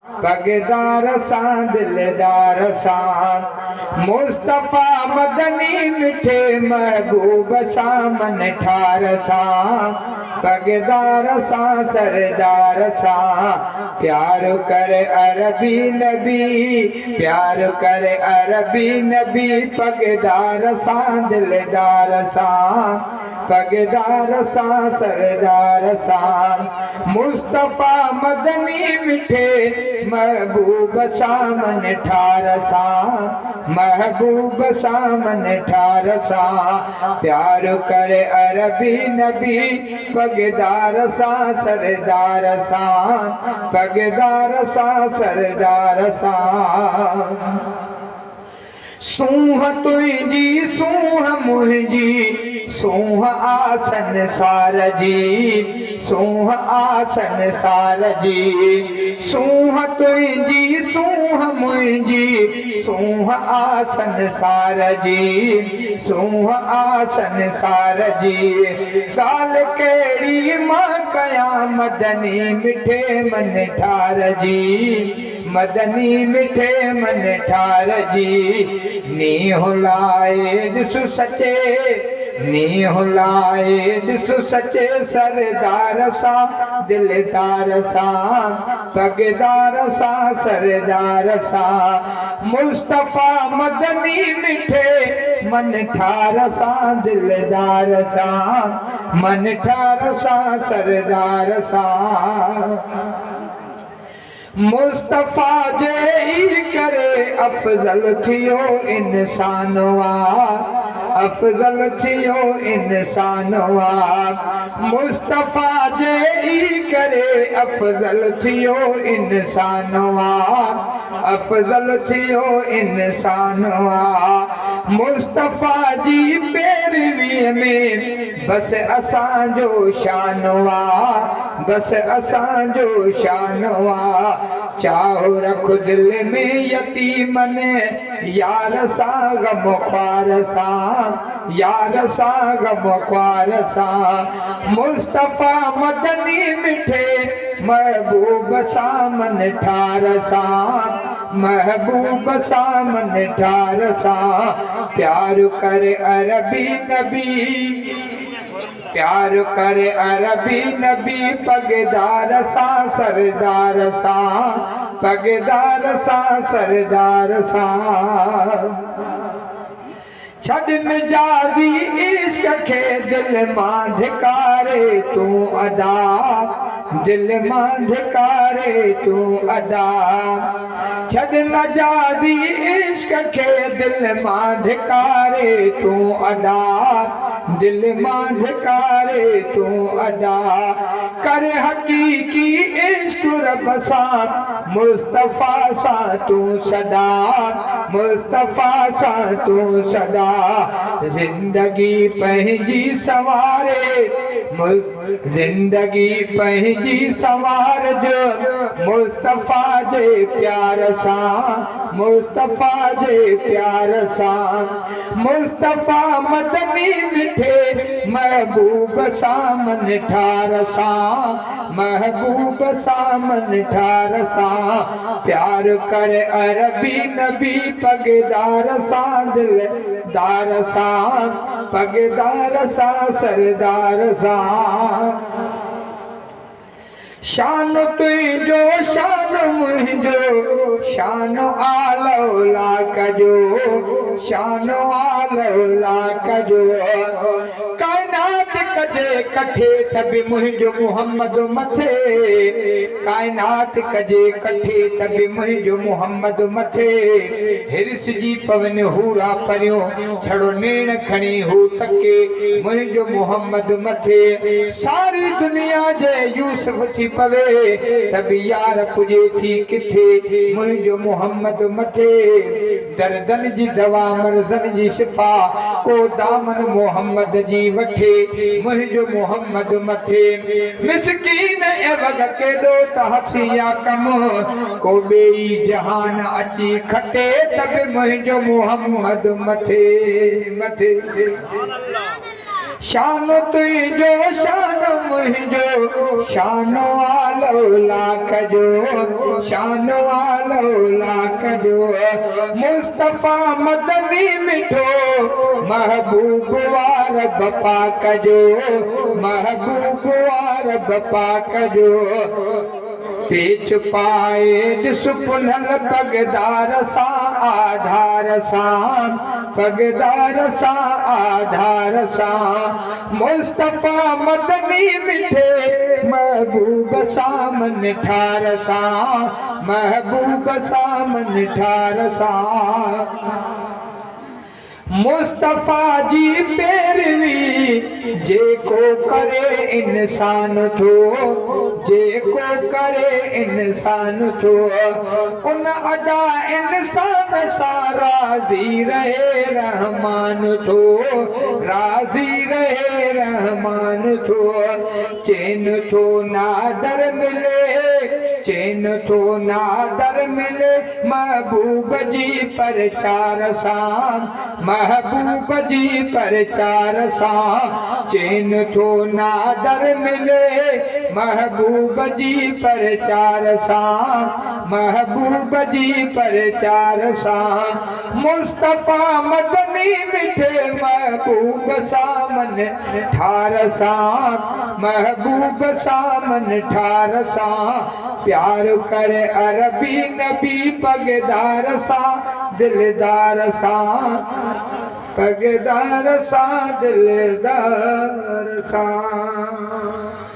पगदार सां दिलदार सां मुस्तफ़ा मदनी मिठे महबूब सां मन ठार सां पगदार सां सरदार सां प्यार करे अरबी नबी प्यार करे अरबी नबी पगदार सां दिलदार सां पगदार सां सरदार सां मुस्तफ़ा मदनी मिठे महबूब सां मन ठार सां महबूब सां मन ठार सां प्यार करे अरबी नबी पगदार सां सरदार सां पगदार सां सरदार सां सूंह तुंहिंजी सूंह मुंहिंजी सूंह आसन सार जी सूंह आसन सार जी सूंह तुंहिंजी सूंह मुंहिंजी सूंह आसन सार जी सूंह आसन सार जी ॻाल्हि कहिड़ी मां कयां मदनी मिठे मन ठार जी मदनी मिठे मन ठार जी नींहुं लाए ॾिस सचे नींहुं लाए ॾिस सचे सरदार सां दिलदार सां पगदार सां सरदार सां मुस्तफ़ा मदनी मिठे मन ठार सां दिलदार सां मन ठार सां सरदार सां मुस्तफ़ा जे ई करे अफ़ज़ल थियो इंसान अफ़ज़ल थियो इंसान मुस्तफ़ा जे ई करे अफ़ज़ल थियो इंसान अफ़ज़ल थियो इंसान मुस्तफ़ा जी पैरवीअ में बसि असांजो शान बसि असांजो शान चाहो रख दिल में यतीमन यार सां गम ख्वार सां यार सां गम ख्वार सां मुस्तफ़ा मदनी मिठे महबूब सां मन ठार सां महबूब सां मन ठार सां प्यार करे अरबी नबी प्यार करे अरबी नबी पगदार सां सरदार सां पगदार सां सरदार सां छॾ मिजादी इश्क खे दिल मां धिकारे तूं अदा दिल मां धिकारे तूं अदा छॾ मिजादी इश्क खे दिल मां धिकारे तूं अदा दिल मां धिकारे तूं अदा कर हक़ीक़ी इश्क रब सां मुस्तफ़ा सां तूं सदा मुस्तफ़ा सां तूं सदा ज़िंदगी पंहिंजी संवारे ज़िंदगी पंहिंजी संवारजो मुस्तफ़ा जे प्यार सां मुस्तफ़ा जे प्यार सां मुस्तफ़ा मदनी मिठे महबूब सां मन ठार सां महबूब सां मन ठार सां प्यार करे अरबी नबी पगदार सां दिलदार सां पगदार सां सरदार सां शान तुंहिंजो शान मुंहिंजो शान आलौला कजो शान आलौला कजो काइनात कजे कठे त बि मुंहिंजो मुहम्मद मथे काइनात कजे कठे त बि मुंहिंजो मुहम्मद मथे हिरस जी पवन हूरा परियो छड़ो नेण खणी हू तके मुंहिंजो मुहम्मद मथे सारी दुनिया जे यूसुफ थी पवे तभी यार पुजे थी किथे मुंहिंजो मुहम्मद मथे दर्दन जी दवा मर्ज़न जी शिफ़ा को दामन मुहम्मद जी वठे मुंहिंजो मुहम्मद मथे मिसकीन एवग केॾो त हसिया कम को ॿेई जहान अची खटे तभी मुंहिंजो मुहम्मद मथे मथे शान तुंहिंजो शान मुंहिंजो शान आल लाख जो शान वालो लाख जो मुस्तफा मदनी मिठो महबूब वार बपा कजो महबूब वार बपा कजो पेच पाए सुपुनल पगदार सा आधार सा पगदार सा आधार सा मुस्तफा मदनी मिठे महबूब सामन ठार सा महबूब सामन ठार सा मुस्तफा जी पैरवी जेको करे इंसान थो जेको करे इंसान थो उन अदा इंसान सा राज़ी रहे रहमान थो राज़ी रहे रहमान थो चैन थो नादर मिले चैन थो नादर मिले महबूब जी प्रचार सां महबूब जी प्रचार सां चैन थो नादर मिले महबूब जी प्रचार सां महबूब जी प्रचार सां मुस्तफा मदनी मिठे महबूब सामन ठार सां महबूब सामन ठार सां प्यार करे अरबी नबी पगदार सां दिलदार सां पगदार सां दिलदार सां